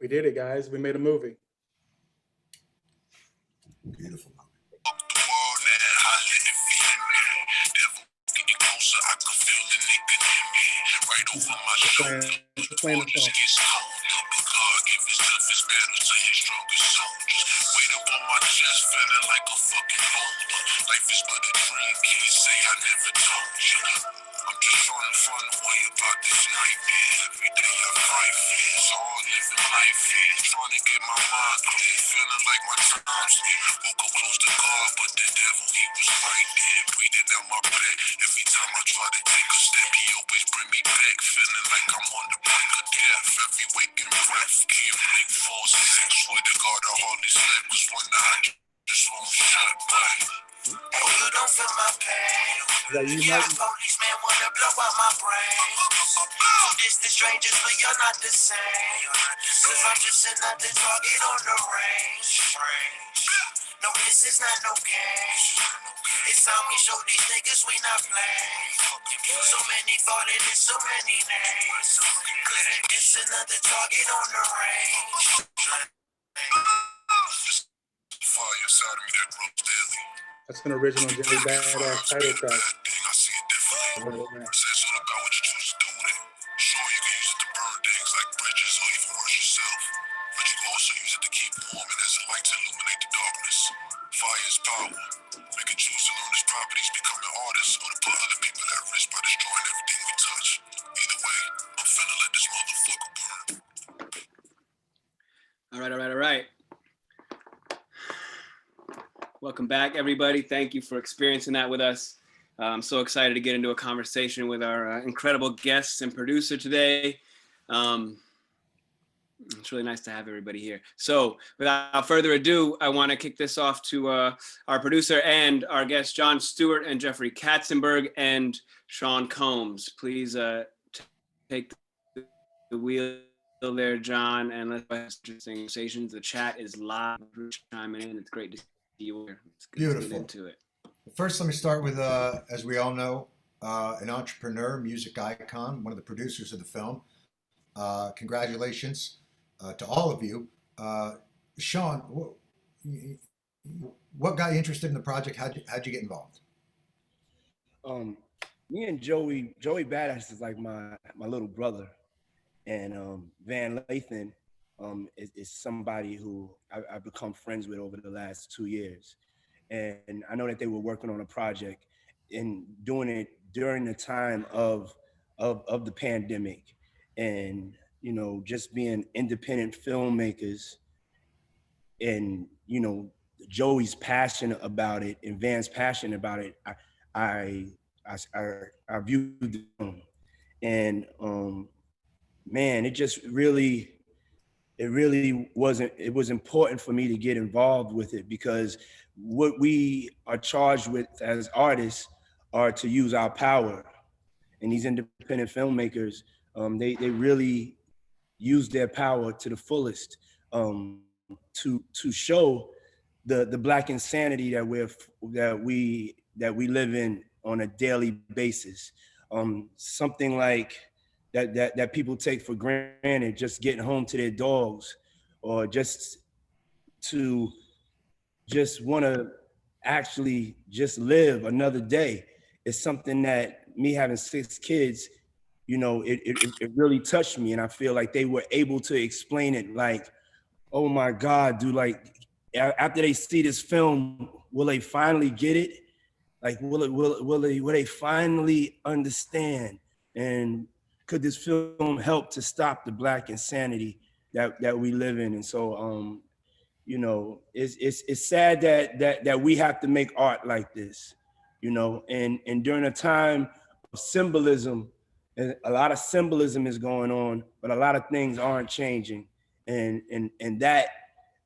We did it, guys. We made a movie. Beautiful. Playing the song. Feeling like a fucking boulder. Life is but a dream, can't say I never told you. I'm just trying to find a way about this nightmare. Every day I fight fears, all living life here. Trying to get my mind clear, feeling like my time's near. Woke up close to God, but the devil, he was right there, breathing down my back. Every time I try to take a step, he always bring me back. Feeling like I'm on the brink of death. Every waking breath, can't blink, fall sick. Swear to God, I hardly slept. Was wondering how just won't shut back. Oh, you don't feel my pain. Yeah, policeman wanna blow out my brain. Two distant strangers, but you're not the same. Cause I'm just another target on the range. No, this is not no game. It's time we show these niggas we not playing. So many thought it is so many names. Cause it's another target on the range. Fire inside of me that grows daily. That's an original Joey Badass title track. I see it differently. Says all about what you choose to do with it. Sure, you can use it to burn things like bridges or even worse yourself. But you can also use it to keep warm and as a light to illuminate the darkness. Fire is power. We can choose to learn its properties, become an artist, or to put other people at risk by destroying everything we touch. Either way, I'm finna let this motherfucker burn. All right. Welcome back, everybody. Thank you for experiencing that with us. I'm so excited to get into a conversation with our incredible guests and producer today. It's really nice to have everybody here. So without further ado, I want to kick this off to our producer and our guests, Jon Stewart and Jeffrey Katzenberg and Sean Combs. Please take the wheel there, John, and let's have interesting conversations. The chat is live. Chiming in. It's great to see you here. Let's Beautiful. get into it. First, let me start with, as we all know, an entrepreneur, music icon, one of the producers of the film. Congratulations to all of you. Sean, what got you interested in the project? How'd you get involved? Me and Joey Badass is like my little brother, and Van Lathan is somebody who I've become friends with over the last 2 years. And I know that they were working on a project and doing it during the time of the pandemic, and you know, just being independent filmmakers, and you know, Joey's passionate about it and Van's passionate about it. I viewed them, and man, it was important for me to get involved with it, because what we are charged with as artists are to use our power. And these independent filmmakers, they really use their power to the fullest, to show the Black insanity that we live in on a daily basis. Something like that people take for granted, just getting home to their dogs, or just want to actually just live another day. It's something that me having 6 kids, you know, it really touched me. And I feel like they were able to explain it like, oh my God, dude, like after they see this film, will they finally get it? Like, will they finally understand? And could this film help to stop the Black insanity that we live in? And so, you know, it's sad that we have to make art like this, you know, and during a time of symbolism, and a lot of symbolism is going on, but a lot of things aren't changing. And that,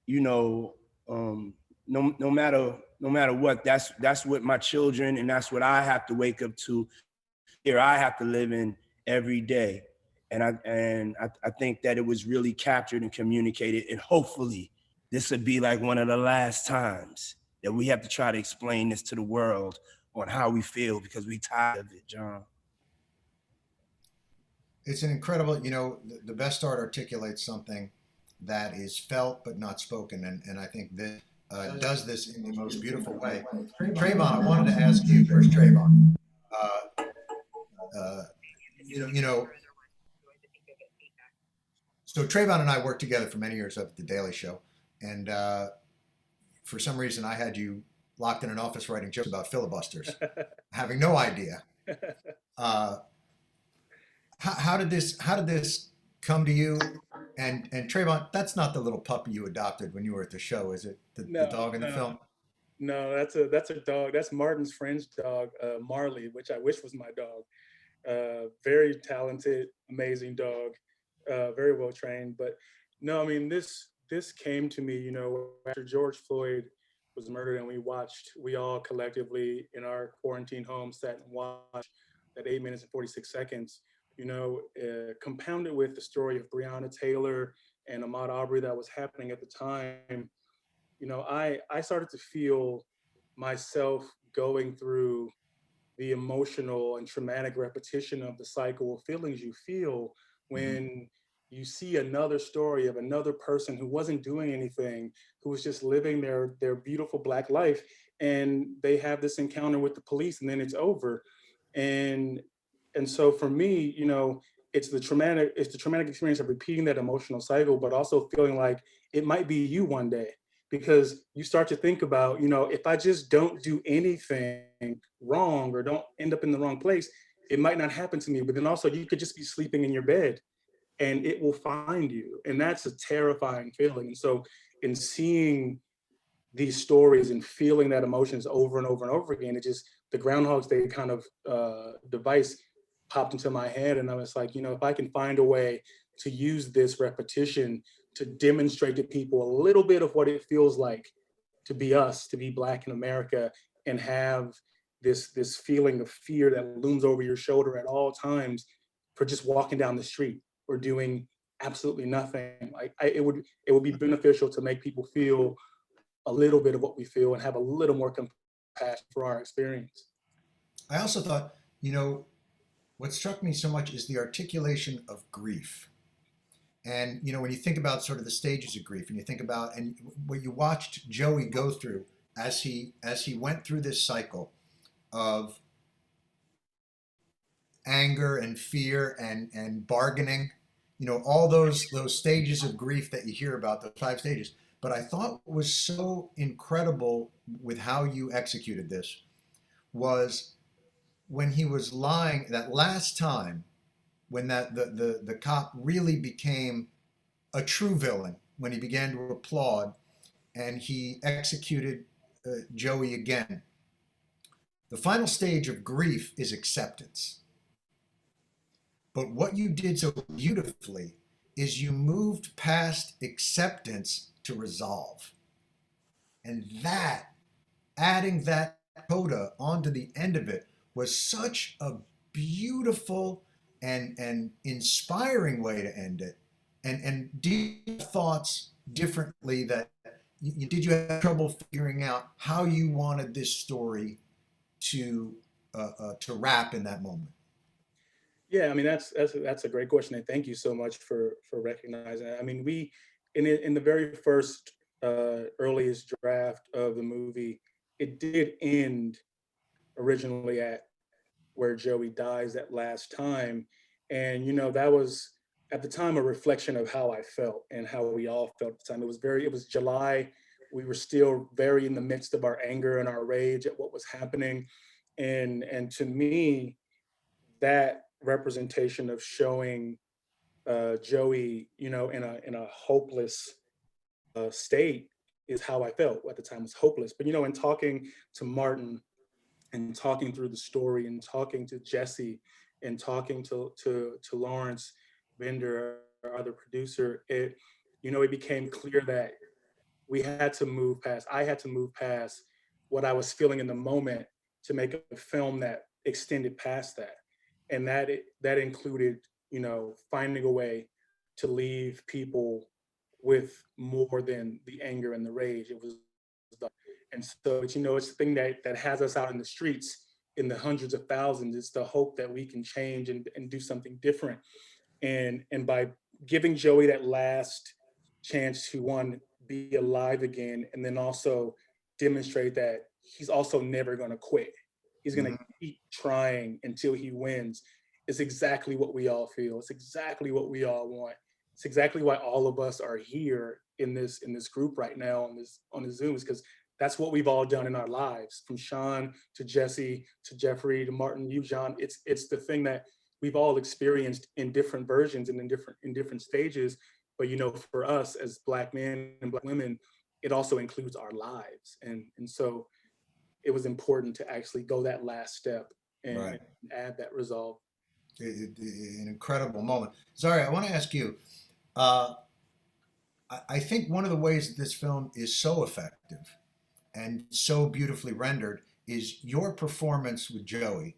you know, no matter what, that's what my children, and that's what I have to wake up to. Here I have to live in every day. And I think that it was really captured and communicated, and hopefully this would be like one of the last times that we have to try to explain this to the world on how we feel, because we tired of it, John. It's an incredible, you know, the best art articulates something. that is felt but not spoken, and I think this does this in the most beautiful way. Travon, I wanted to ask you. Where's Travon? Uh, you know, so Travon and I worked together for many years at The Daily Show, and for some reason I had you locked in an office writing jokes about filibusters, having no idea. How did this come to you? And Travon, that's not the little puppy you adopted when you were at the show, is it? The No, dog in the no. film? No, that's a dog. That's Martin's friend's dog, Marley, which I wish was my dog. Very talented, amazing dog, very well trained. But no, I mean this came to me, after George Floyd was murdered, and we all collectively in our quarantine home sat and watched that 8 minutes and 46 seconds. Compounded with the story of Breonna Taylor and Ahmaud Arbery that was happening at the time. I started to feel myself going through the emotional and traumatic repetition of the cycle of feelings you feel when you see another story of another person who wasn't doing anything, who was just living their beautiful Black life, and they have this encounter with the police, and then it's over. And so for me, it's the traumatic experience of repeating that emotional cycle, but also feeling like it might be you one day, because you start to think about, if I just don't do anything wrong or don't end up in the wrong place, it might not happen to me. But then also you could just be sleeping in your bed and it will find you. And that's a terrifying feeling. And so in seeing these stories and feeling that emotions over and over and over again, the Groundhog's Day kind of device popped into my head. And I was like, if I can find a way to use this repetition to demonstrate to people a little bit of what it feels like to be us, to be Black in America, and have this feeling of fear that looms over your shoulder at all times for just walking down the street or doing absolutely nothing. It would be beneficial to make people feel a little bit of what we feel and have a little more compassion for our experience. I also thought, what struck me so much is the articulation of grief. And when you think about sort of the stages of grief, and you think about and what you watched Joey go through as he went through this cycle of anger and fear and bargaining, all those stages of grief that you hear about, the 5 stages. But I thought what was so incredible with how you executed this was when he was lying that last time, when the cop really became a true villain, when he began to applaud and he executed Joey again. The final stage of grief is acceptance. But what you did so beautifully is you moved past acceptance to resolve. And that, adding that coda onto the end of it, was such a beautiful and inspiring way to end it. And deep thoughts differently that did you have trouble figuring out how you wanted this story to wrap in that moment? Yeah, I mean that's a great question, and thank you so much for recognizing that. I mean, we in the very first earliest draft of the movie, it did end originally at where Joey dies that last time, and that was at the time a reflection of how I felt and how we all felt at the time. It was July. We were still very in the midst of our anger and our rage at what was happening, and to me, that representation of showing Joey, in a hopeless state is how I felt at the time. Was hopeless. But in talking to Martin and talking through the story and talking to Jesse and talking to Lawrence Bender, our other producer, it became clear that I had to move past what I was feeling in the moment to make a film that extended past that. And that included, finding a way to leave people with more than the anger and the rage. And so it's the thing that has us out in the streets in the hundreds of thousands. It's the hope that we can change and do something different. And by giving Joey that last chance to, one, be alive again, and then also demonstrate that he's also never going to quit. He's going to keep trying until he wins. It's exactly what we all feel. It's exactly what we all want. It's exactly why all of us are here in this group right now on the Zooms, because that's what we've all done in our lives, from Sean to Jesse to Jeffrey to Martin, you, John. It's the thing that we've all experienced in different versions and in different stages. But you know, for us as Black men and Black women, it also includes our lives, and so it was important to actually go that last step and, Right. and add that resolve. An incredible moment. Zaria, I want to ask you. I think one of the ways that this film is so effective and so beautifully rendered is your performance with Joey.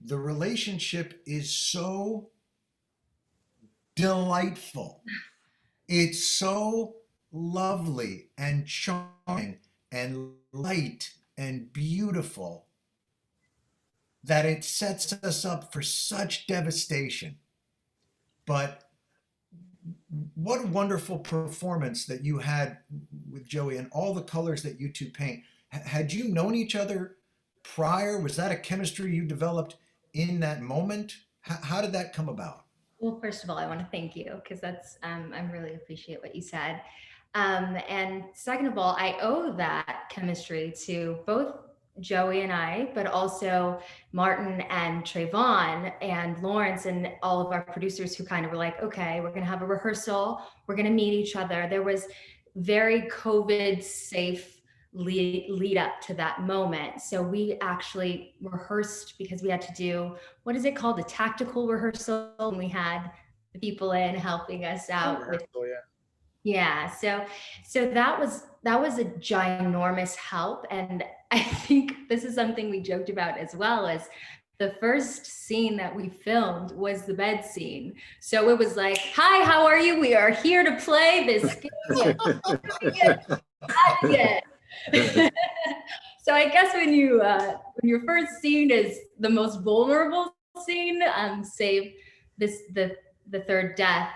The relationship is so delightful. It's so lovely and charming and light and beautiful that it sets us up for such devastation. But what a wonderful performance that you had with Joey, and all the colors that you two paint. Had you known each other prior? Was that a chemistry you developed in that moment? How did that come about? Well, first of all, I want to thank you, because that's I really appreciate what you said. And second of all, I owe that chemistry to both Joey and I, but also Martin and Travon and Lawrence and all of our producers, who kind of were like, okay, we're going to have a rehearsal. We're going to meet each other. There was very COVID safe lead up to that moment. So we actually rehearsed, because we had to do, what is it called? A tactical rehearsal. And we had the people in helping us out with, yeah. So that was a ginormous help. And I think this is something we joked about as well, as the first scene that we filmed was the bed scene. So it was like, hi, how are you? We are here to play this game. So I guess when your first scene is the most vulnerable scene, save the third death,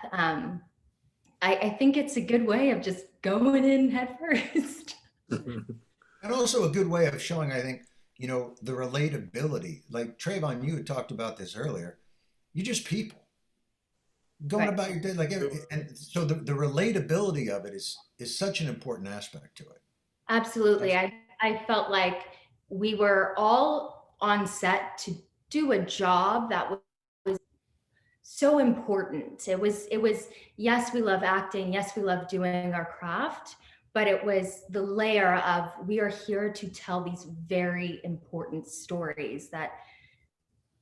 I think it's a good way of just going in head first. And also a good way of showing, I think, you know, the relatability. Like Travon, you had talked about this earlier. You're just people going Right. about your day, like, and so the relatability of it is such an important aspect to it. Absolutely. I felt like we were all on set to do a job that was so important. It was, yes, we love acting. Yes, we love doing our craft, but it was the layer of, we are here to tell these very important stories that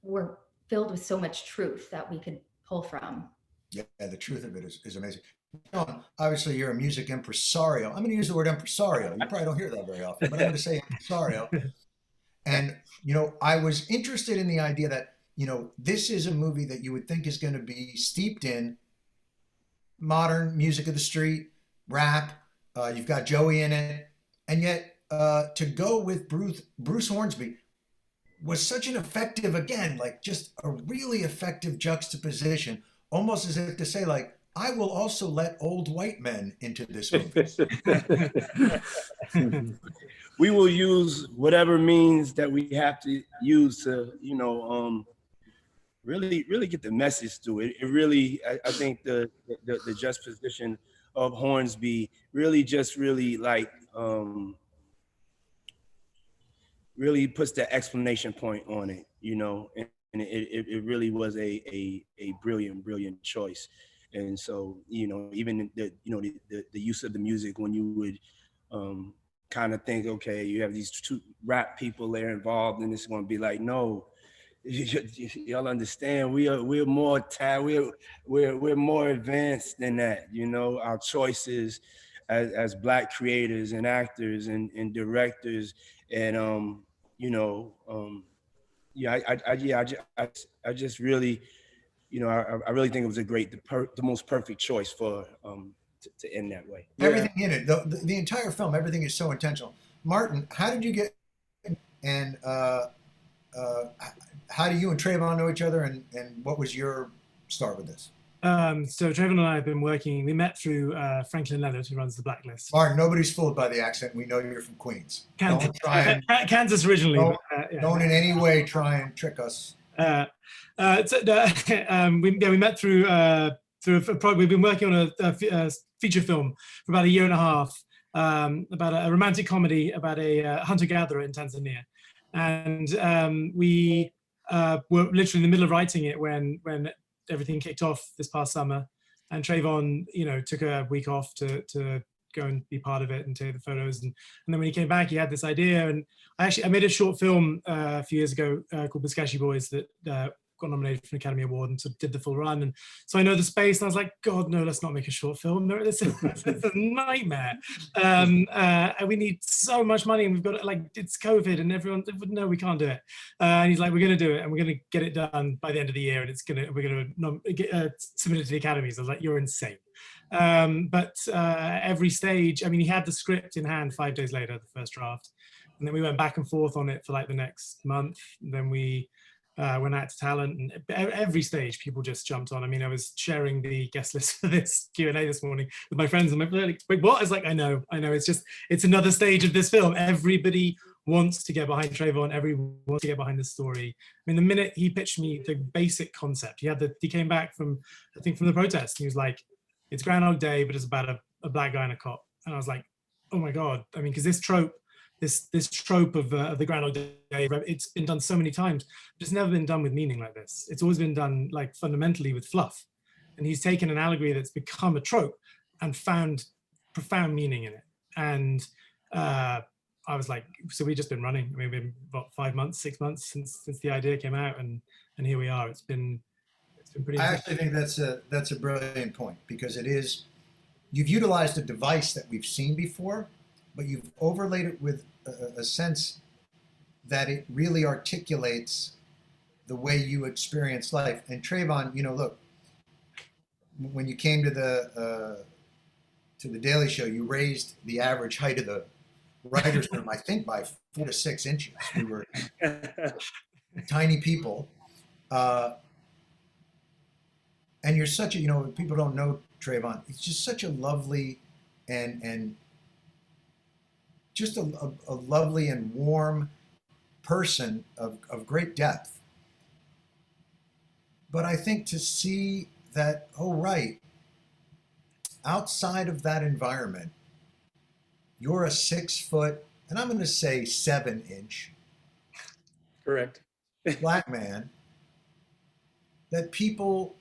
were filled with so much truth that we could pull from. Yeah, the truth of it is amazing. Jon, obviously, you're a music impresario. I'm going to use the word impresario. You probably don't hear that very often, but I'm going to say impresario. And, you know, I was interested in the idea that, you know, this is a movie that you would think is going to be steeped in modern music of the street, rap. You've got Joey in it. And yet, to go with Bruce Hornsby was such an effective, again, like just a really effective juxtaposition, almost as if to say, like, I will also let old white men into this movie. We will use whatever means that we have to use to, you know, really get the message through it. It really, I think the juxtaposition of Hornsby really just really like really puts the exclamation point on it, you know, and it really was a brilliant choice. And so, you know, even the use of the music, when you would kind of think, okay, you have these two rap people there involved, and it's going to be like, no, y'all understand, we're more we're more advanced than that, you know. Our choices as Black creators and actors and directors, and you know, I just really, you know, I really think it was the most perfect choice for to end that way. Everything in it, the entire film, everything is so intentional. Martin, how did you get, and how do you and Travon know each other, and what was your start with this? So Travon and I have been working. We met through Franklin Leonard, who runs the Blacklist. Mark, nobody's fooled by the accent. We know you're from Queens. Kansas, Don't try and Kansas originally. don't, but, yeah. don't in any way try and trick us. We met through we've been working on a feature film for about a year and a half about a romantic comedy about a hunter-gatherer in Tanzania, and we were literally in the middle of writing it when everything kicked off this past summer, and Travon, took a week off to go and be part of it and take the photos, and then when he came back, he had this idea, and I made a short film a few years ago called Biscashi Boys that got nominated for an Academy Award and sort of did the full run, and so I know the space, and I was like, God, no, let's not make a short film. This is a nightmare. And we need so much money, and we've got it's COVID, and everyone, no, we can't do it. And he's like, we're going to do it, and we're going to get it done by the end of the year, and we're going to submit it to the academies. I was like, you're insane. But every stage, he had the script in hand 5 days later, the first draft, and then we went back and forth on it for like the next month. And then we went out to talent, and every stage people just jumped on. I was sharing the guest list for this Q&A this morning with my friends, and they're like, wait, what? I was like, I know, it's another stage of this film. Everybody wants to get behind Travon, everyone wants to get behind the story. The minute he pitched me the basic concept, he came back from the protest, and he was like, it's Groundhog Day, but it's about a black guy and a cop. And I was like, oh my God. Because this trope of the Groundhog Day, it's been done so many times, but it's never been done with meaning like this. It's always been done like fundamentally with fluff. And he's taken an allegory that's become a trope and found profound meaning in it. And I was like, so we've just been running. We've been about 5 months, 6 months since the idea came out, and here we are. It's been pretty. I actually think that's a brilliant point, because you've utilized a device that we've seen before, but you've overlaid it with a sense that it really articulates the way you experience life. And Travon, look, when you came to the Daily Show, you raised the average height of the writers' room, I think, by 4 to 6 inches. We were tiny people. And you're such a, people don't know Travon, it's just such a lovely and just a lovely and warm person of great depth. But I think to see that, oh, right, outside of that environment, you're a 6 foot, and I'm going to say 7 inch. Correct. Black man that people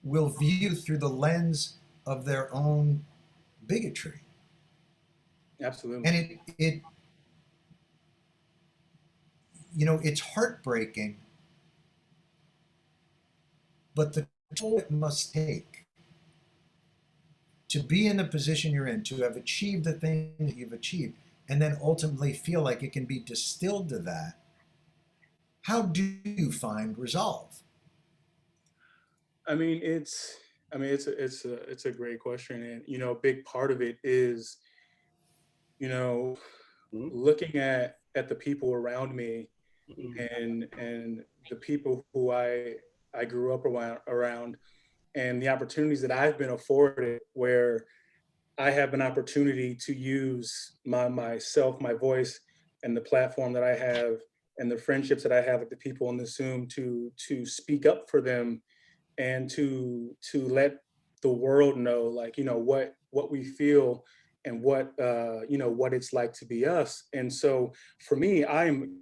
will view through the lens of their own bigotry. Absolutely. And it's heartbreaking, but the toll it must take to be in the position you're in, to have achieved the thing that you've achieved, and then ultimately feel like it can be distilled to that. How do you find resolve? It's a great question, and a big part of it is, looking at the people around me, and the people who I grew up around, and the opportunities that I've been afforded, where I have an opportunity to use myself, my voice, and the platform that I have, and the friendships that I have with the people in this Zoom to speak up for them, and to let the world know, what we feel, and what it's like to be us. And so for me, I'm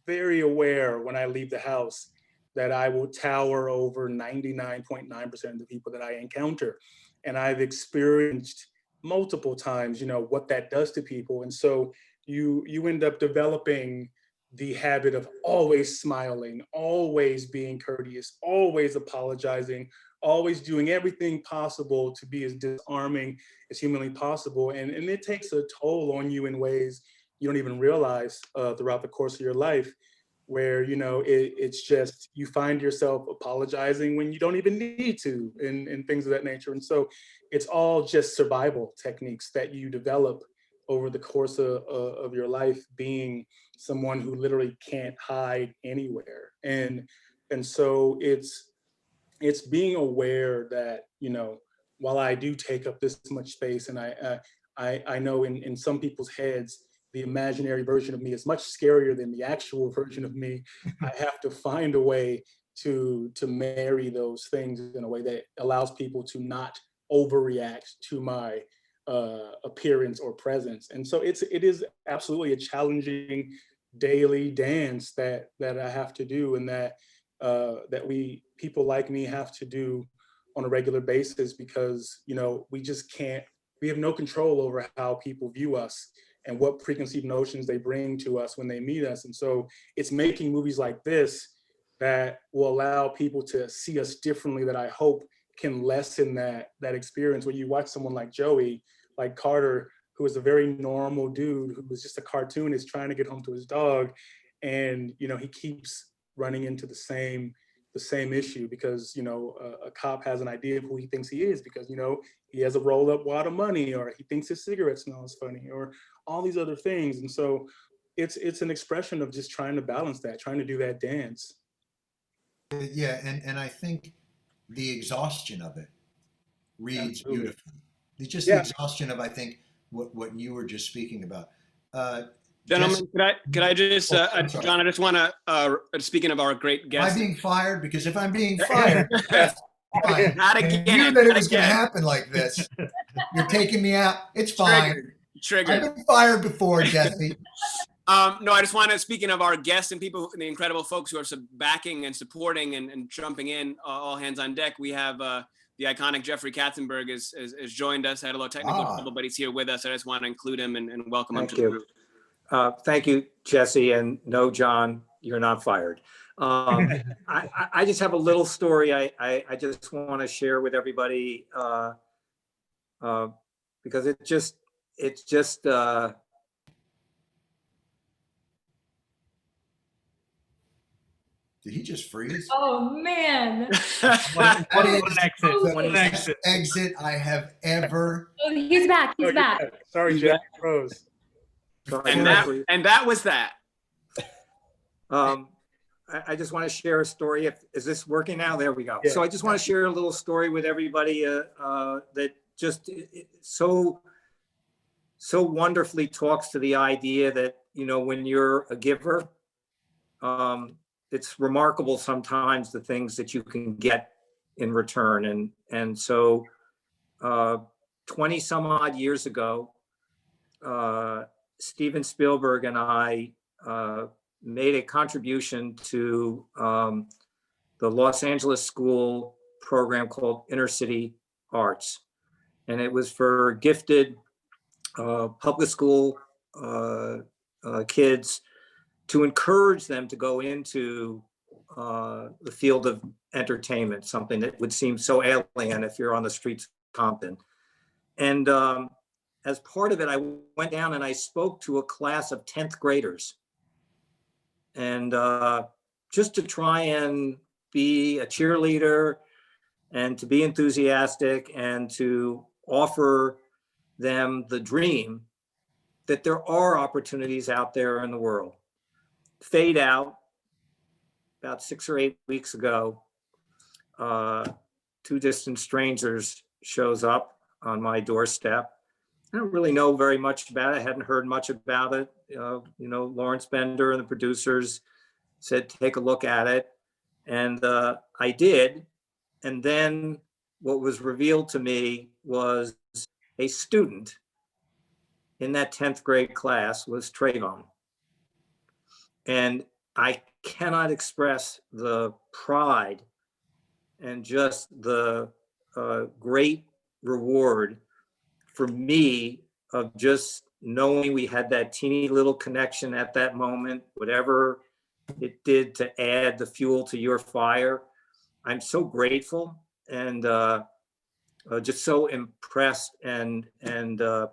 very aware when I leave the house that I will tower over 99.9% of the people that I encounter. And I've experienced multiple times, what that does to people. And so you end up developing the habit of always smiling, always being courteous, always apologizing, always doing everything possible to be as disarming as humanly possible. And it takes a toll on you in ways you don't even realize throughout the course of your life, where, it's just, you find yourself apologizing when you don't even need to, and things of that nature. And so it's all just survival techniques that you develop over the course of your life, being someone who literally can't hide anywhere. And so it's, it's being aware that, while I do take up this much space, and I know in some people's heads, the imaginary version of me is much scarier than the actual version of me. I have to find a way to marry those things in a way that allows people to not overreact to my appearance or presence. And so it is absolutely a challenging daily dance that I have to do, and that people like me have to do on a regular basis, because we just can't, we have no control over how people view us and what preconceived notions they bring to us when they meet us. And so it's making movies like this that will allow people to see us differently, that I hope can lessen that experience. When you watch someone like Joey, like Carter, who is a very normal dude who was just a cartoonist trying to get home to his dog, and he keeps running into the same issue because a cop has an idea of who he thinks he is, because he has a rolled up wad of money, or he thinks his cigarette smells funny, or all these other things. And so it's an expression of just trying to balance that, trying to do that dance. Yeah, and I think the exhaustion of it reads Absolutely. beautifully. It's just Yeah. the exhaustion of, I think, what you were just speaking about. Gentlemen, could I just, I'm sorry. John, I just want to, speaking of our great Am I guest. being fired? Because if I'm being fired, that's fine. Not I again, knew that it not was going to again. happen like this. You're taking me out. It's fine. Triggered. I've been fired before, Jesse. No, I just want to, speaking of our guests and people, the incredible folks who are backing and supporting and jumping in, all hands on deck. We have the iconic Jeffrey Katzenberg has joined us. Had a little technical trouble, but he's here with us. I just want to include him and welcome him to the group. Thank you, Jesse, and no, John, you're not fired. I just have a little story I just want to share with everybody because it's just Did he just freeze? Oh man. What an exit. Exit I have ever. Oh, he's back. He's back. Sorry, He's Jeff. back. Froze. And that was that. I just want to share a story. Is this working now? There we go. Yeah. So I just want to share a little story with everybody that just so wonderfully talks to the idea that, when you're a giver, it's remarkable sometimes the things that you can get in return. And so 20 some odd years ago, Steven Spielberg and I made a contribution to the Los Angeles school program called Inner City Arts. And it was for gifted public school kids to encourage them to go into the field of entertainment, something that would seem so alien if you're on the streets of Compton. And as part of it, I went down and I spoke to a class of 10th graders. And just to try and be a cheerleader and to be enthusiastic and to offer them the dream that there are opportunities out there in the world. Fade out, about 6 or 8 weeks ago, Two Distant Strangers shows up on my doorstep. I don't really know very much about it. I hadn't heard much about it. Lawrence Bender and the producers said, take a look at it. And I did. And then what was revealed to me was a student in that 10th grade class was Travon. And I cannot express the pride and just the great reward for me of just knowing we had that teeny little connection at that moment, whatever it did to add the fuel to your fire. I'm so grateful and just so impressed and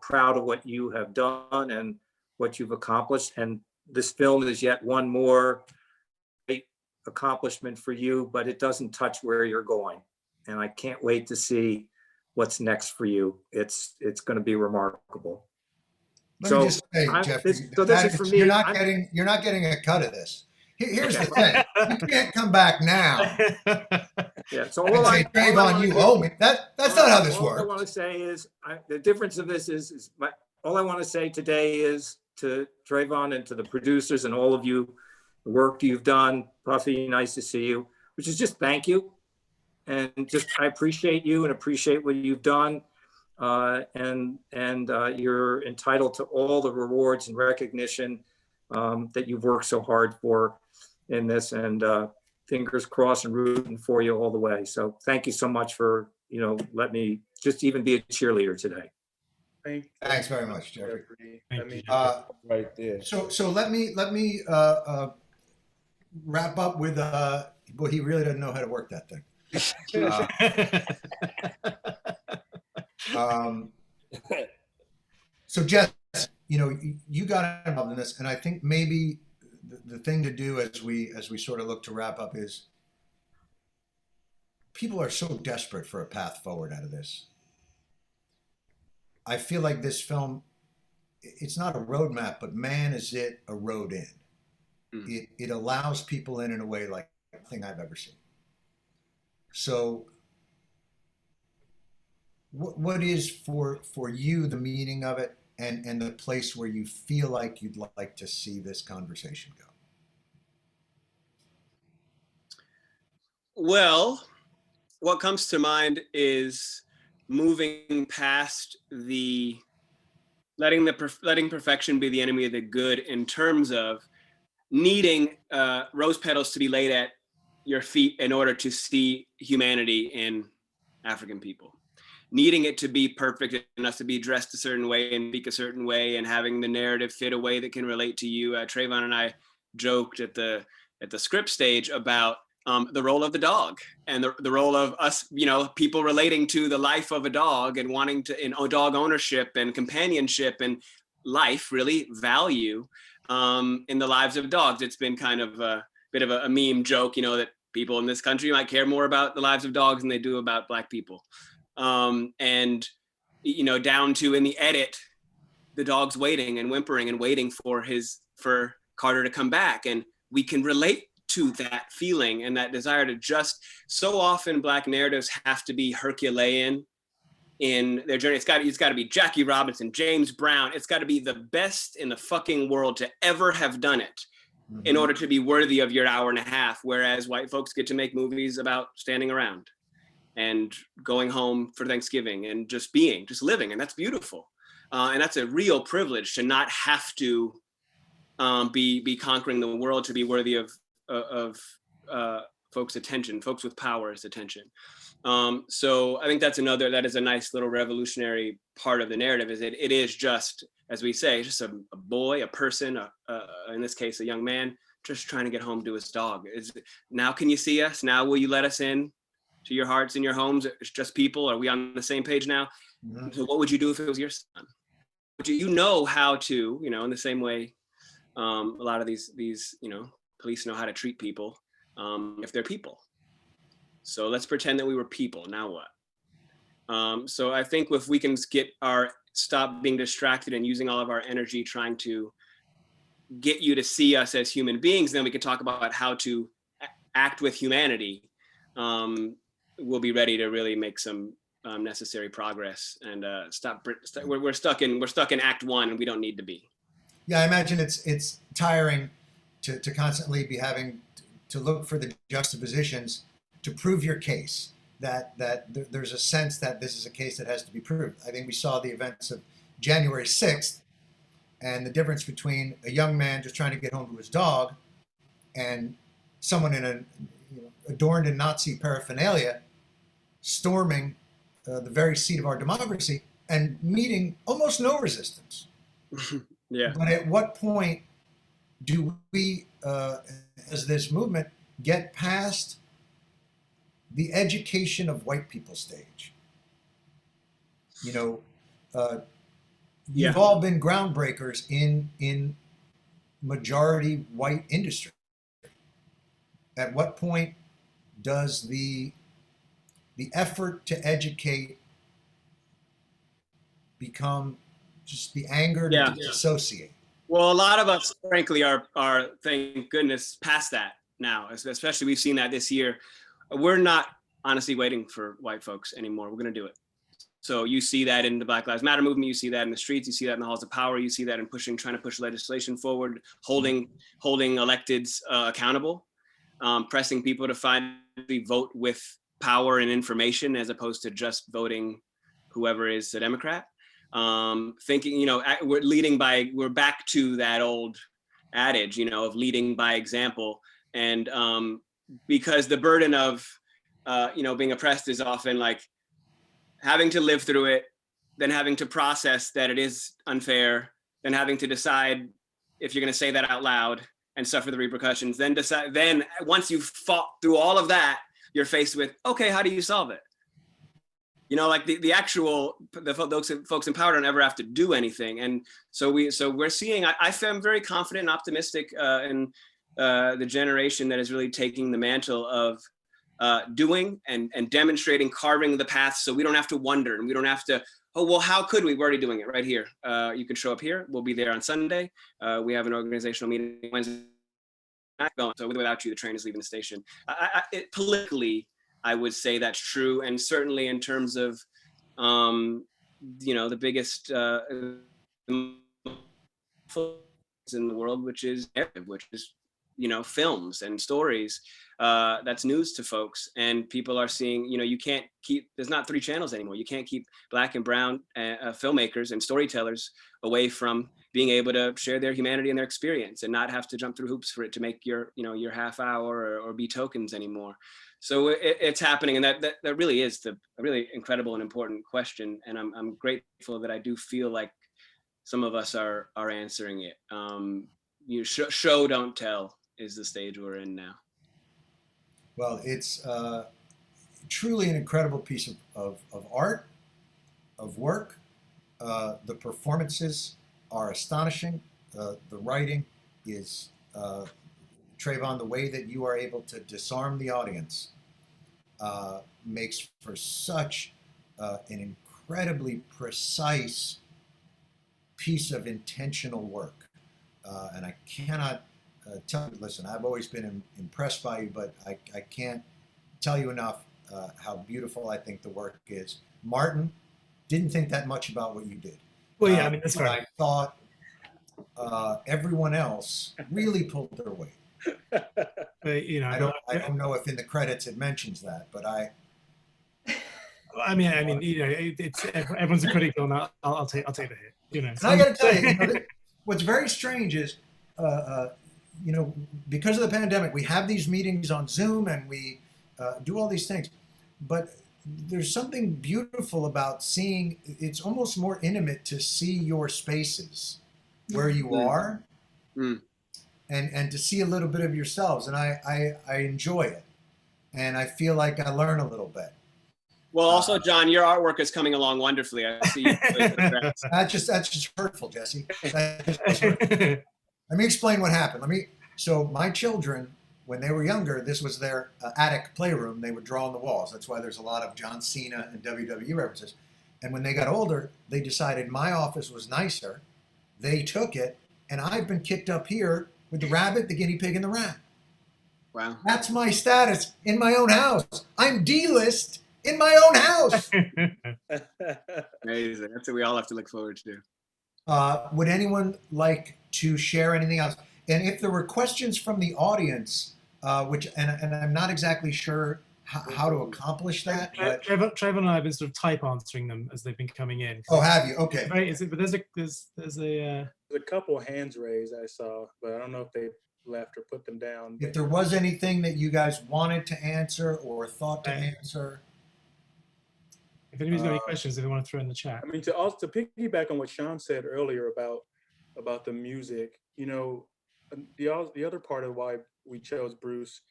proud of what you have done and what you've accomplished. And this film is yet one more great accomplishment for you, but it doesn't touch where you're going. And I can't wait to see what's next for you. It's going to be remarkable. Let me just say, Jeffrey, this is for me. You're not getting a cut of this. Here's the thing. You can't come back now Yeah. So and say, Travon, you owe me. That's not how this all I want to works. say is the difference of this is all I want to say today is to Travon and to the producers and all of you, the work you've done. Puffy, nice to see you, which is just thank you. And just, I appreciate you and appreciate what you've done. And you're entitled to all the rewards and recognition that you've worked so hard for in this, and fingers crossed and rooting for you all the way. So thank you so much for, let me just even be a cheerleader today. Thanks very much, Jeffrey. Thank you. Right there. So let me wrap up with boy, he really doesn't know how to work that thing. So Jess, you got involved in this, and I think maybe the thing to do as we sort of look to wrap up is people are so desperate for a path forward out of this. I feel like this film, it's not a roadmap, but man, is it a road in. It allows people in a way like nothing I've ever seen. So what is for you the meaning of it, and the place where you feel like you'd like to see this conversation go? Well, what comes to mind is moving past the letting perfection be the enemy of the good, in terms of needing rose petals to be laid at your feet in order to see humanity in African people. Needing it to be perfect and us to be dressed a certain way and speak a certain way, and having the narrative fit a way that can relate to you. Travon and I joked at the script stage about the role of the dog, and the role of us, people relating to the life of a dog and wanting to, in dog ownership and companionship and life, really value in the lives of dogs. It's been kind of a bit of a meme joke, that people in this country might care more about the lives of dogs than they do about Black people. And down to, in the edit, the dog's waiting and whimpering and waiting for Carter to come back. And we can relate to that feeling and that desire to just, so often Black narratives have to be Herculean in their journey. It's got to be Jackie Robinson, James Brown. It's got to be the best in the fucking world to ever have done it in order to be worthy of your hour and a half. Whereas white folks get to make movies about standing around and going home for Thanksgiving and just living. And that's beautiful. And that's a real privilege to not have to be conquering the world to be worthy of folks' attention, folks with power's attention. So I think that is a nice little revolutionary part of the narrative, is it is just, as we say, just a boy, a person, in this case, a young man, just trying to get home to his dog. Now can you see us? Now will you let us in to your hearts and your homes? It's just people. Are we on the same page now? Mm-hmm. So what would you do if it was your son? You know how to, in the same way a lot of these police know how to treat people if they're people. So let's pretend that we were people. Now what? So I think if we can stop being distracted and using all of our energy trying to get you to see us as human beings, then we can talk about how to act with humanity. We'll be ready to really make some necessary progress and we're stuck in Act 1 and we don't need to be. Yeah, I imagine it's tiring to constantly be having to look for the juxtapositions to prove your case, that there's a sense that this is a case that has to be proved. I think we saw the events of January 6th and the difference between a young man just trying to get home to his dog and someone in adorned in Nazi paraphernalia storming the very seat of our democracy and meeting almost no resistance. Yeah. But at what point do we, as this movement, get past the education of white people stage? You've all been groundbreakers in majority white industry. At what point does the effort to educate become just the anger to disassociate? Well, a lot of us, frankly, are thank goodness past that now. Especially we've seen that this year. We're not honestly waiting for white folks anymore. We're going to do it. So you see that in the Black Lives Matter movement. You see that in the streets. You see that in the halls of power. You see that in trying to push legislation forward, holding electeds accountable, pressing people to finally vote with power and information as opposed to just voting whoever is a Democrat. Thinking, we're back to that old adage, of leading by example. And because the burden of, being oppressed is often like having to live through it, then having to process that it is unfair, then having to decide if you're going to say that out loud and suffer the repercussions, then once you've fought through all of that, you're faced with, okay, how do you solve it? Like the folks in power don't ever have to do anything. And so we're seeing, I am very confident and optimistic in the generation that is really taking the mantle of doing and demonstrating, carving the path, so we don't have to wonder and we don't have to, oh, well, how could we? We're already doing it right here. You can show up here. We'll be there on Sunday. We have an organizational meeting Wednesday. So without you, the train is leaving the station. Politically, I would say that's true. And certainly in terms of, the biggest in the world, which is films and stories, that's news to folks. And people are seeing, you can't keep, there's not 3 channels anymore. You can't keep Black and brown filmmakers and storytellers away from being able to share their humanity and their experience and not have to jump through hoops for it to make your half hour or be tokens anymore. So it's happening. And that really is a really incredible and important question. And I'm grateful that I do feel like some of us are answering it. Show, don't tell is the stage we're in now. Well, it's truly an incredible piece of art, of work. The performances are astonishing. The writing is, Travon, the way that you are able to disarm the audience makes for such an incredibly precise piece of intentional work. And I cannot tell you, listen, I've always been impressed by you, but I can't tell you enough how beautiful I think the work is. Martin, didn't think that much about what you did. Well, yeah, I mean, that's but right. I thought everyone else really pulled their weight. But, I don't know if in the credits it mentions that, but it's everyone's a critic on that. I'll take the hit. And I got to tell you, what's very strange is, because of the pandemic, we have these meetings on Zoom and we do all these things, but there's something beautiful about seeing. It's almost more intimate to see your spaces where you are, and to see a little bit of yourselves, and I enjoy it, and I feel like I learn a little bit. Well, also, John, your artwork is coming along wonderfully. I see you. That's just hurtful, Jesse. Let me explain what happened. So my children, when they were younger, this was their attic playroom. They would draw on the walls. That's why there's a lot of John Cena and WWE references. And when they got older, they decided my office was nicer. They took it, and I've been kicked up here with the rabbit, the guinea pig, and the rat. Wow. That's my status in my own house. I'm D-list in my own house. Amazing. That's what we all have to look forward to. Would anyone like to share anything else? And if there were questions from the audience, and I'm not exactly sure how to accomplish that. But Travon and I have been sort of type answering them as they've been coming in. Oh, have you? Okay. Right. But there's a couple hands raised I saw, but I don't know if they left or put them down. If there was anything that you guys wanted to answer or thought to answer. If anybody's got any questions, if they want to throw in the chat. I mean, to piggyback on what Sean said earlier about the music, the other part of why I chose Bruce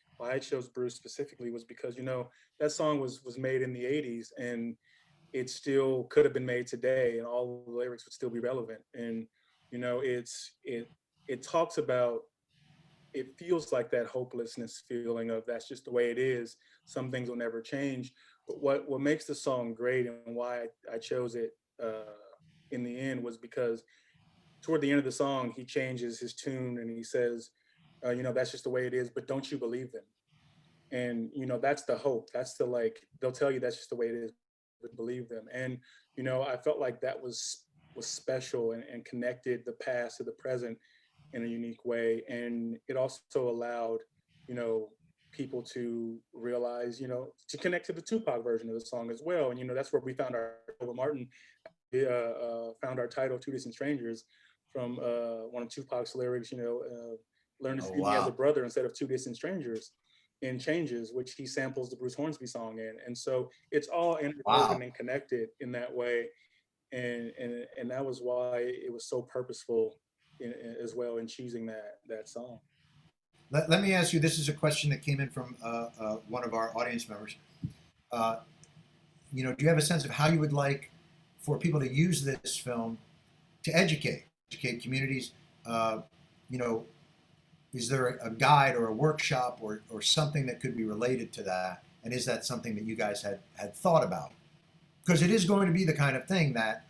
specifically was because, that song was made in the 80s and it still could have been made today and all the lyrics would still be relevant. And, it talks about, it feels like that hopelessness feeling of that's just the way it is. Some things will never change. But what makes the song great and why I chose it in the end was because toward the end of the song, he changes his tune and he says, you know, that's just the way it is, but don't you believe them? And, you know, that's the hope. That's the, like, they'll tell you that's just the way it is, but believe them. And, you know, I felt like that was special and connected the past to the present in a unique way. And it also allowed, you know, people to realize, you know, to connect to the Tupac version of the song as well. And, you know, that's where we found our, Martin found our title, Two Distant Strangers, from one of Tupac's lyrics, you know, learn to Oh, see me as a wow. brother instead of two distant strangers, in Changes, which he samples the Bruce Hornsby song in. And so it's all interwoven Wow. and connected in that way. And that was why it was so purposeful as well in choosing that song. Let me ask you, this is a question that came in from one of our audience members. You know, do you have a sense of how you would like for people to use this film to educate communities? You know, is there a guide or a workshop or something that could be related to that? And is that something that you guys had thought about? Because it is going to be the kind of thing that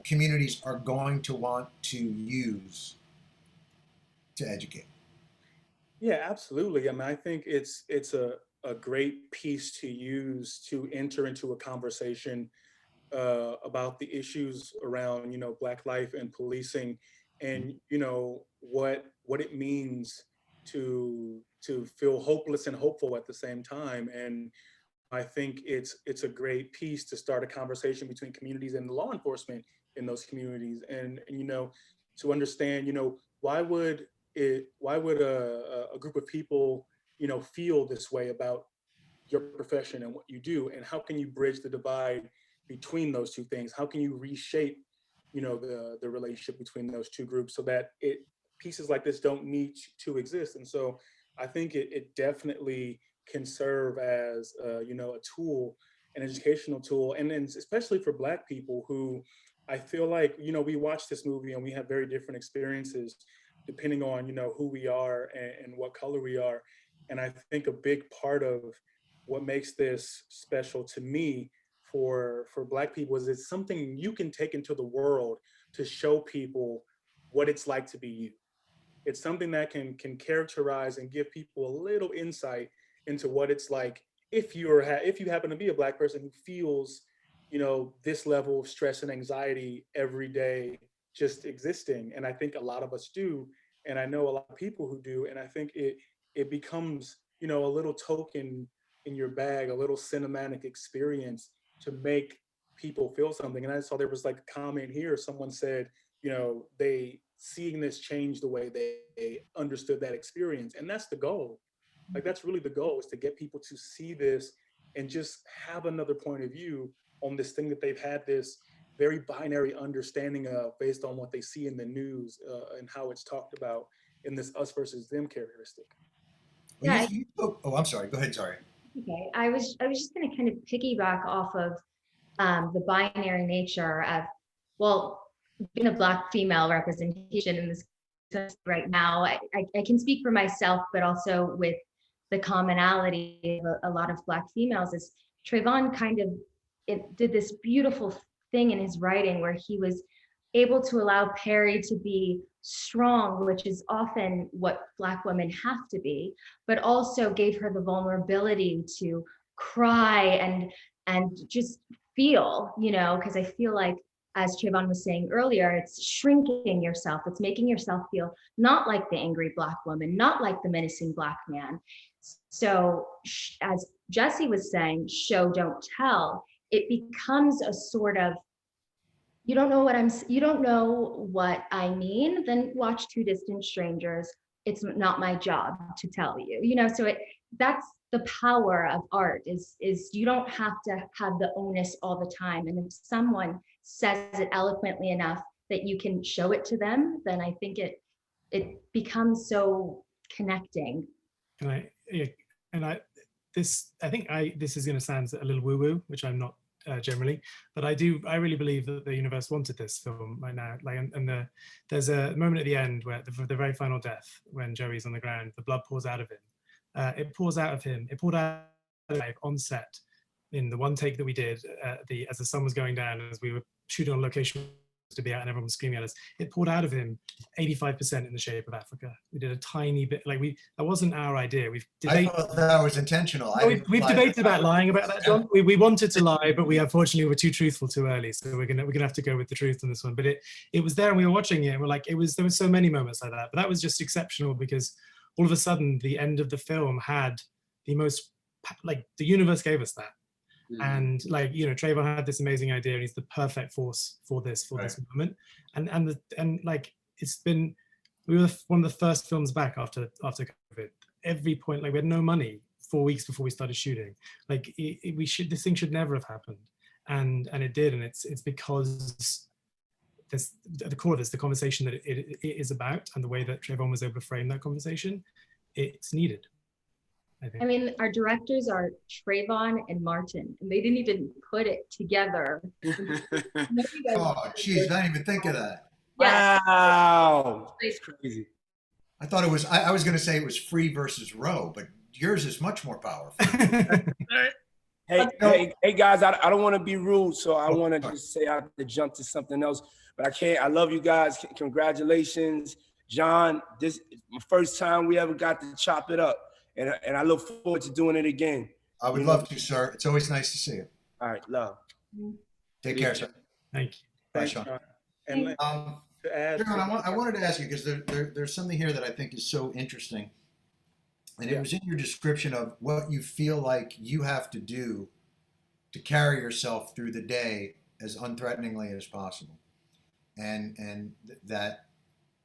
communities are going to want to use to educate. Yeah, absolutely. I mean, I think it's a great piece to use to enter into a conversation about the issues around, you know, Black life and policing, and, you know, what it means to feel hopeless and hopeful at the same time. And I think it's a great piece to start a conversation between communities and law enforcement in those communities, and you know, to understand, you know, why would a group of people, you know, feel this way about your profession and what you do, and how can you bridge the divide between those two things? How can you reshape, you know, the relationship between those two groups so that pieces like this don't need to exist? And so I think it definitely can serve as you know, a tool, an educational tool, and then especially for Black people who, I feel like, you know, we watch this movie and we have very different experiences depending on, you know, who we are and what color we are. And I think a big part of what makes this special to me for Black people is it's something you can take into the world to show people what it's like to be you. It's something that can characterize and give people a little insight into what it's like if if you happen to be a Black person who feels, you know, this level of stress and anxiety every day just existing. And I think a lot of us do, and I know a lot of people who do. And I think it becomes, you know, a little token in your bag, a little cinematic experience to make people feel something. And I saw there was like a comment here, someone said, you know, they seeing this change the way they understood that experience. And that's the goal. Like, that's really the goal, is to get people to see this and just have another point of view on this thing that they've had this very binary understanding of based on what they see in the news and how it's talked about in this us versus them characteristic. Well, Yeah, oh, I'm sorry. Go ahead. Sorry. okay. I was just going to kind of piggyback off of the binary nature of, well, being a Black female representation in this right now. I can speak for myself, but also with the commonality of a lot of Black females is Travon kind of did this beautiful thing in his writing where he was able to allow Perry to be strong, which is often what Black women have to be, but also gave her the vulnerability to cry and just feel, you know, because I feel like, as Travon was saying earlier, it's shrinking yourself. It's making yourself feel not like the angry Black woman, not like the menacing Black man. So as Jesse was saying, show, don't tell, it becomes a sort of, you don't know what I mean, then watch Two Distant Strangers. It's not my job to tell you, you know, so that's the power of art is you don't have to have the onus all the time. And if someone says it eloquently enough that you can show it to them, then I think it becomes so connecting. I think this is going to sound a little woo-woo, which I'm not generally, but I really believe that the universe wanted this film right now. Like, and there's a moment at the end where the very final death, when Joey's on the ground, the blood pours out of him. It poured out on set in the one take that we did as the sun was going down, as we were shooting on location to be out and everyone was screaming at us. It poured out of him 85% in The Shape of Africa. We did a tiny bit, like that wasn't our idea. I thought that was intentional. We've debated about lying about that, John. We wanted to lie, but we unfortunately were too truthful too early. So we're gonna have to go with the truth on this one. But it was there, and we were watching it, and we're like, there was so many moments like that. But that was just exceptional because all of a sudden the end of the film had the most, like, the universe gave us that. And like, you know, Travon had this amazing idea, and he's the perfect force for this moment. And like, we were one of the first films back after COVID. Every point, like, we had no money 4 weeks before we started shooting. Like, this thing should never have happened, and it did. And it's because this, at the core of this, the conversation that it is about, and the way that Travon was able to frame that conversation, it's needed. I mean, our directors are Travon and Martin, and they didn't even put it together. Oh, geez, I didn't even think of that. Yeah. Wow, it's crazy. I thought it was, I was going to say it was Free versus Roe, but yours is much more powerful. Hey guys, I don't want to be rude, so I want to just say I have to jump to something else, but I can't. I love you guys. Congratulations. John, this is my first time we ever got to chop it up. And I look forward to doing it again. I would love to, sir. It's always nice to see you. All right, love. Take care, sir. Thank you. Bye, Sean. And to add, John, I wanted to ask you, because there's something here that I think is so interesting. And it was in your description of what you feel like you have to do to carry yourself through the day as unthreateningly as possible. And that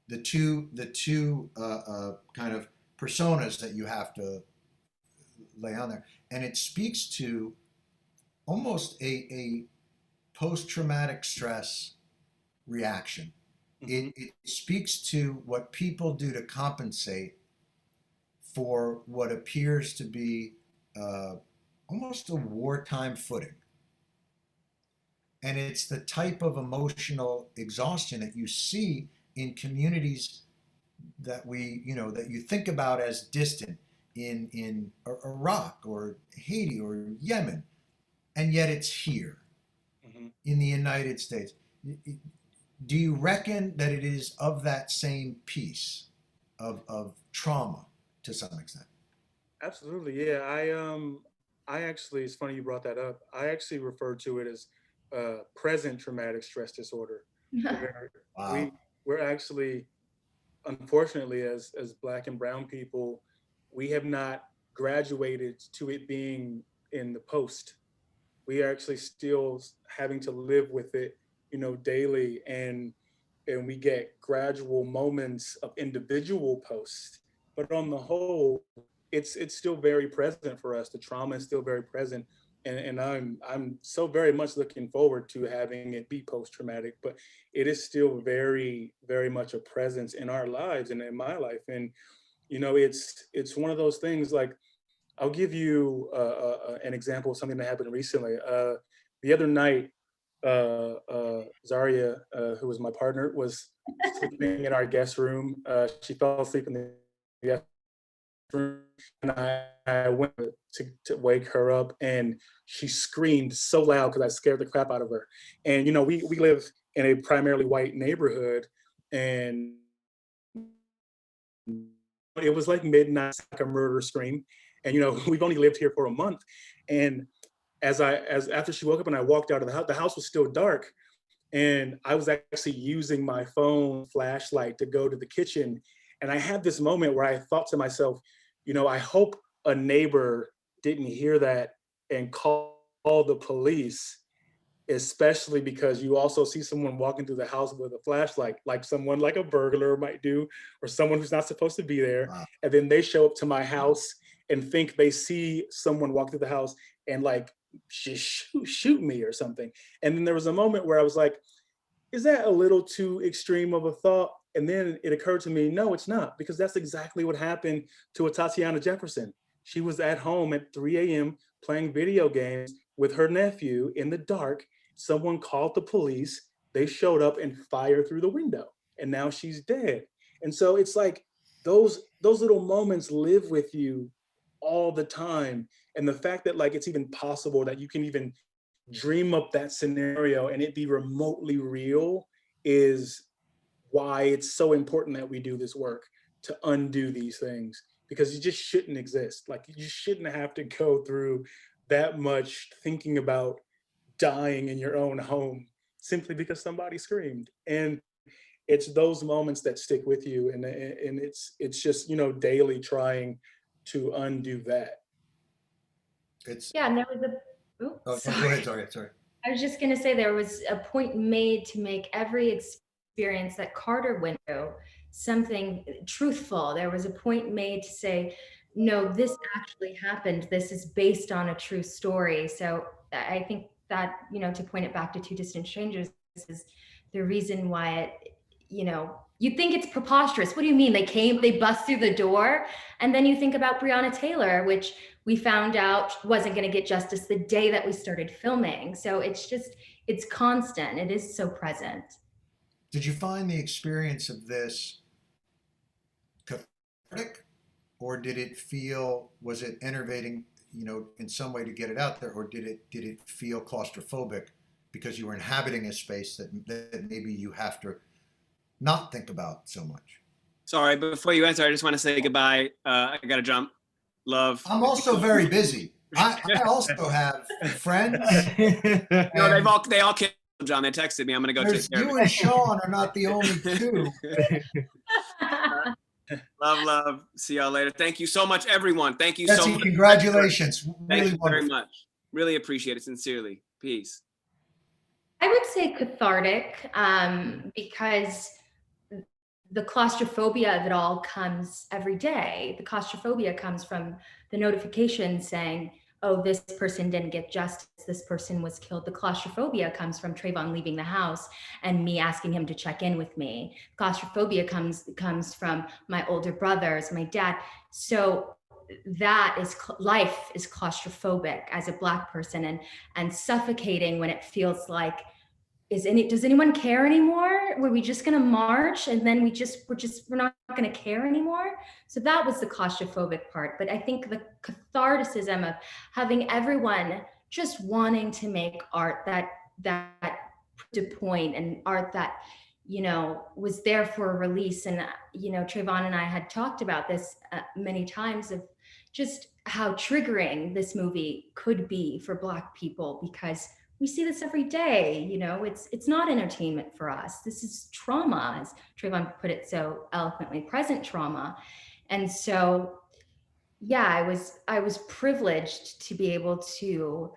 the two kind of personas that you have to lay on there, and it speaks to almost a post-traumatic stress reaction. It speaks to what people do to compensate for what appears to be almost a wartime footing. And it's the type of emotional exhaustion that you see in communities that that you think about as distant in Iraq or Haiti or Yemen, and yet it's here in the United States. Do you reckon that it is of that same piece of trauma to some extent? Absolutely, yeah. I actually, it's funny you brought that up. I actually refer to it as present traumatic stress disorder. Wow. We're actually, unfortunately, as Black and brown people, we have not graduated to it being in the post. We are actually still having to live with it, daily, and we get gradual moments of individual posts. But on the whole, it's still very present for us. The trauma is still very present. And I'm so very much looking forward to having it be post-traumatic, but it is still very, very much a presence in our lives and in my life. And, it's one of those things. Like, I'll give you an example of something that happened recently. The other night, Zaria, who was my partner, was sleeping in our guest room. She fell asleep in the guest room, and I went to wake her up, and she screamed so loud because I scared the crap out of her. And we live in a primarily white neighborhood, and it was like midnight, like a murder scream. And we've only lived here for a month, and after she woke up and I walked out of the house was still dark, and I was actually using my phone flashlight to go to the kitchen. And I had this moment where I thought to myself, I hope a neighbor didn't hear that and call the police, especially because you also see someone walking through the house with a flashlight, like someone like a burglar might do, or someone who's not supposed to be there. Wow. And then they show up to my house and think they see someone walk through the house and like shoot me or something. And then there was a moment where I was like, is that a little too extreme of a thought? And then it occurred to me, no, it's not, because that's exactly what happened to a Tatiana Jefferson. She was at home at 3 a.m. playing video games with her nephew in the dark. Someone called the police. They showed up and fired through the window, and now she's dead. And so it's like those little moments live with you all the time. And the fact that like it's even possible that you can even dream up that scenario and it be remotely real is why it's so important that we do this work to undo these things, because you just shouldn't exist. Like, you shouldn't have to go through that much thinking about dying in your own home simply because somebody screamed. And it's those moments that stick with you, and it's just, you know, daily trying to undo that. It's Yeah, and there was a, oops, oh, go sorry. ahead, sorry. I was just going to say there was a point made to make every experience that Carter went through something truthful. There was a point made to say, no, this actually happened. This is based on a true story. So I think that, you know, to point it back to Two Distant Strangers, this is the reason why it, you know, you think it's preposterous. What do you mean? They bust through the door. And then you think about Breonna Taylor, which we found out wasn't going to get justice the day that we started filming. So it's just, it's constant. It is so present. Did you find the experience of this cathartic, or did it feel, was it enervating, you know, in some way to get it out there, or did it feel claustrophobic because you were inhabiting a space that maybe you have to not think about so much? Sorry, before you answer, I just want to say goodbye. I got to jump. Love. I'm also very busy. I also have friends. No, they all killed John. They texted me. I'm gonna go There's take care you of and it. Sean are not the only two. Love. See y'all later. Thank you so much, everyone. Thank you so Jesse, much. congratulations. Thank Really you very wonderful. much. Really appreciate it. Sincerely. Peace. I would say cathartic, because the claustrophobia of it all comes every day. The claustrophobia comes from the notification saying, oh, this person didn't get justice, this person was killed. The claustrophobia comes from Travon leaving the house and me asking him to check in with me. Claustrophobia comes from my older brothers, my dad. So that is, life is claustrophobic as a Black person, and suffocating when it feels like, does anyone care anymore? Were we just going to march and then we're not going to care anymore? So that was the claustrophobic part. But I think the catharticism of having everyone just wanting to make art that to point, and art that, you know, was there for a release. And, you know, Travon and I had talked about this many times, of just how triggering this movie could be for Black people, because we see this every day. You know, it's not entertainment for us. This is trauma, as Travon put it so eloquently, present trauma. And so, yeah, I was privileged to be able to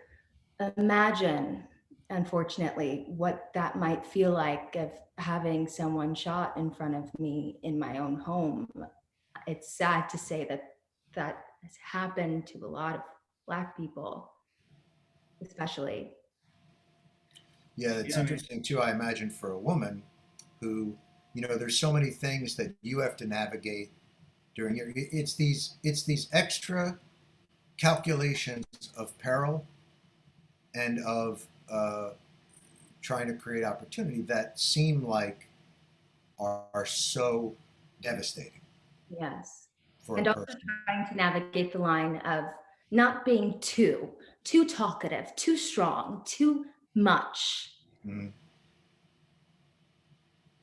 imagine, unfortunately, what that might feel like, of having someone shot in front of me in my own home. It's sad to say that has happened to a lot of Black people, especially. Yeah, it's interesting too. I imagine for a woman who, you know, there's so many things that you have to navigate during your. It's these extra calculations of peril and of trying to create opportunity that seem like are so devastating. Yes. For And a also person. trying to navigate the line of not being too talkative, too strong, too much. Mm-hmm.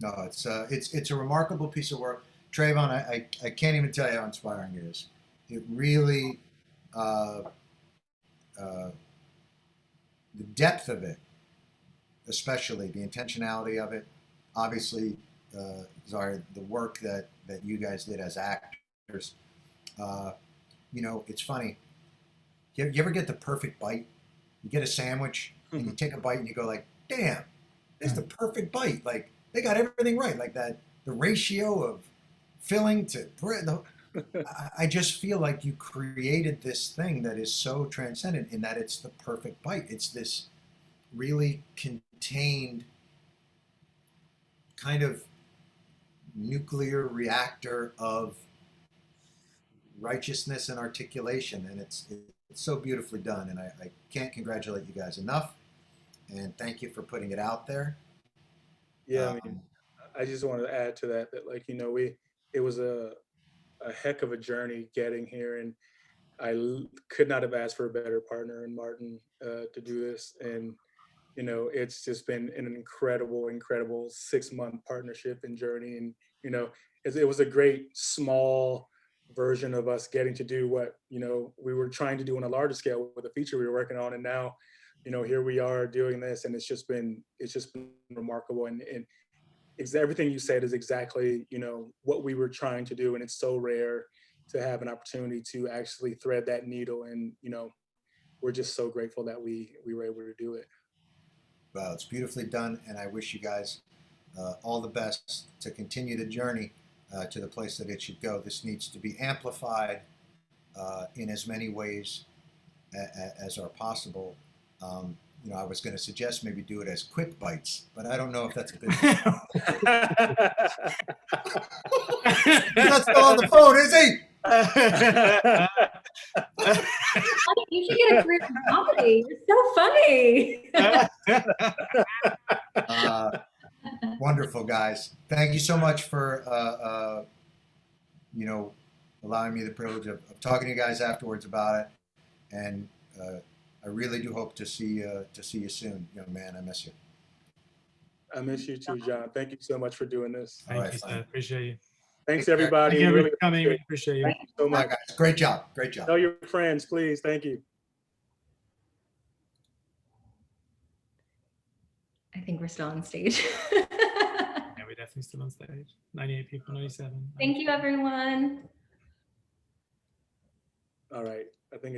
No, it's a remarkable piece of work. Travon, I can't even tell you how inspiring it is. It really, the depth of it, especially the intentionality of it, obviously, Zaria, the work that you guys did as actors. You know, it's funny. You ever get the perfect bite? You get a sandwich and you take a bite and you go like, damn, it's the perfect bite. Like, they got everything right. Like that, the ratio of filling to bread. I just feel like you created this thing that is so transcendent in that it's the perfect bite. It's this really contained kind of nuclear reactor of righteousness and articulation, and it's so beautifully done. And I can't congratulate you guys enough, and thank you for putting it out there. Yeah, I mean, I just wanted to add to that, like, you know, it was a heck of a journey getting here, and could not have asked for a better partner in Martin to do this. And you know, it's just been an incredible, incredible 6-month partnership and journey. And, you know, it was a great small version of us getting to do what, you know, we were trying to do on a larger scale with a feature we were working on. And now, you know, here we are doing this, and it's just been remarkable. And everything you said is exactly, you know, what we were trying to do. And it's so rare to have an opportunity to actually thread that needle. And, you know, we're just so grateful that we were able to do it. Well, it's beautifully done, and I wish you guys all the best to continue the journey to the place that it should go. This needs to be amplified in as many ways as are possible. You know, I was going to suggest maybe do it as quick bites, but I don't know if that's a business. He's not still on the phone, is he? You should get a career in comedy. You're so funny. Wonderful, guys. Thank you so much for you know, allowing me the privilege of talking to you guys afterwards about it. And I really do hope to see you soon, young man. I miss you. I miss you too, John. Thank you so much for doing this. Thank you, sir. Appreciate you. Thanks, everybody. Thank you Really for coming. We appreciate you. Thank you so much. Guys. Great job. Great job. Tell your friends, please. Thank you. I think we're still on stage. Yeah, we're definitely still on stage. 98 people, 97. Thank you, everyone. All right. I think